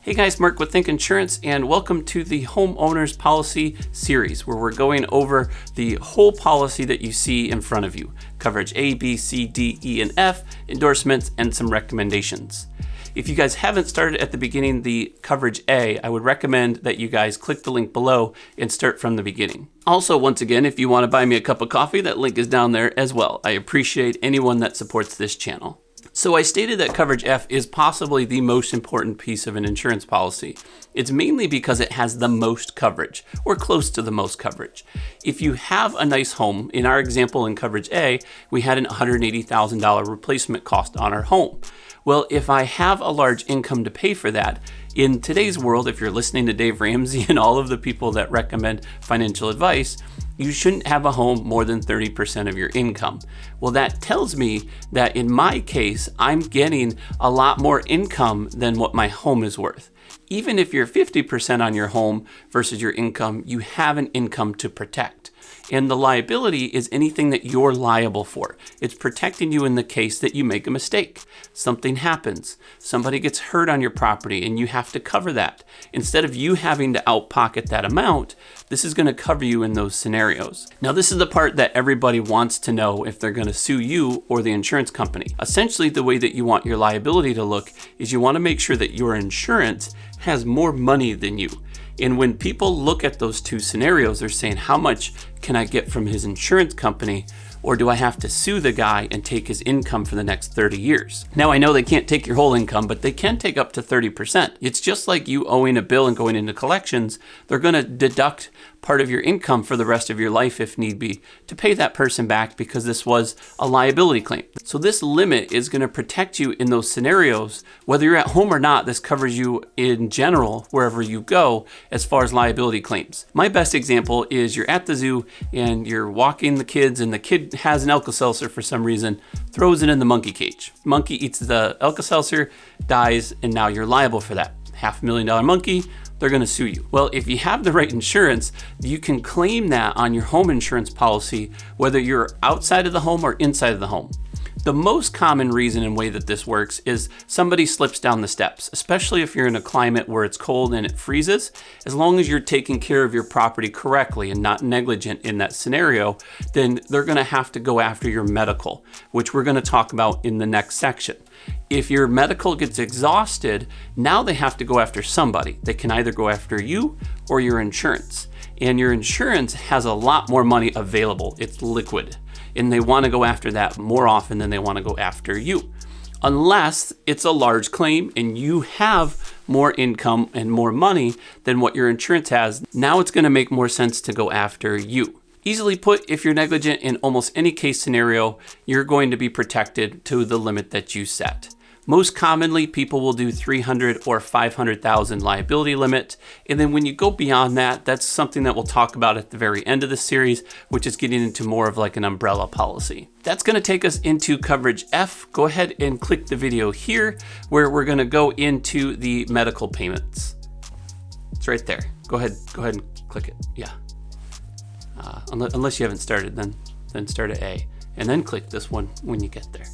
Hey guys, Mark with Think Insurance, and welcome to the Homeowners Policy series, where we're going over the whole policy that you see in front of you. Coverage A, B, C, D, E, and F, endorsements, and some recommendations. If you guys haven't started at the beginning the coverage A, I would recommend that you guys click the link below and start from the beginning. Also, once again, if you want to buy me a cup of coffee, that link is down there as well. I appreciate anyone that supports this channel. So I stated that coverage F is possibly the most important piece of an insurance policy. It's mainly because it has the most coverage, or close to the most coverage. If you have a nice home, in our example in coverage A, we had an $180,000 replacement cost on our home. Well, if I have a large income to pay for that, in today's world, if you're listening to Dave Ramsey and all of the people that recommend financial advice, you shouldn't have a home more than 30% of your income. Well, that tells me that in my case, I'm getting a lot more income than what my home is worth. Even if you're 50% on your home versus your income, you have an income to protect. And the liability is anything that you're liable for. It's protecting you in the case that you make a mistake. Something happens. Somebody gets hurt on your property and you have to cover that. Instead of you having to out-pocket that amount, this is going to cover you in those scenarios. Now, this is the part that everybody wants to know if they're going to sue you or the insurance company. Essentially, the way that you want your liability to look is you want to make sure that your insurance has more money than you. And when people look at those two scenarios, they're saying, how much can I get from his insurance company? Or do I have to sue the guy and take his income for the next 30 years? Now, I know they can't take your whole income, but they can take up to 30%. It's just like you owing a bill and going into collections. They're going to deduct part of your income for the rest of your life if need be to pay that person back because this was a liability claim. So this limit is going to protect you in those scenarios. Whether you're at home or not, this covers you in general wherever you go as far as liability claims. My best example is you're at the zoo and you're walking the kids and the kid has an Alka-Seltzer for some reason, throws it in the monkey cage. Monkey eats the Alka-Seltzer, dies, and now you're liable for that. $500,000 monkey, they're going to sue you. Well, if you have the right insurance, you can claim that on your home insurance policy, whether you're outside of the home or inside of the home. The most common reason and way that this works is somebody slips down the steps, especially if you're in a climate where it's cold and it freezes. As long as you're taking care of your property correctly and not negligent in that scenario, then they're going to have to go after your medical, which we're going to talk about in the next section. If your medical gets exhausted, now they have to go after somebody. They can either go after you or your insurance. And your insurance has a lot more money available. It's liquid. And they want to go after that more often than they want to go after you. Unless it's a large claim and you have more income and more money than what your insurance has, now it's going to make more sense to go after you. Easily put, if you're negligent in almost any case scenario, you're going to be protected to the limit that you set. Most commonly, people will do 300 or 500,000 liability limit. And then when you go beyond that, that's something that we'll talk about at the very end of the series, which is getting into more of like an umbrella policy. That's going to take us into coverage F. Go ahead and click the video here where we're going to go into the medical payments. It's right there. Go ahead and click it. Yeah. Unless you haven't started, then start at A and then click this one when you get there.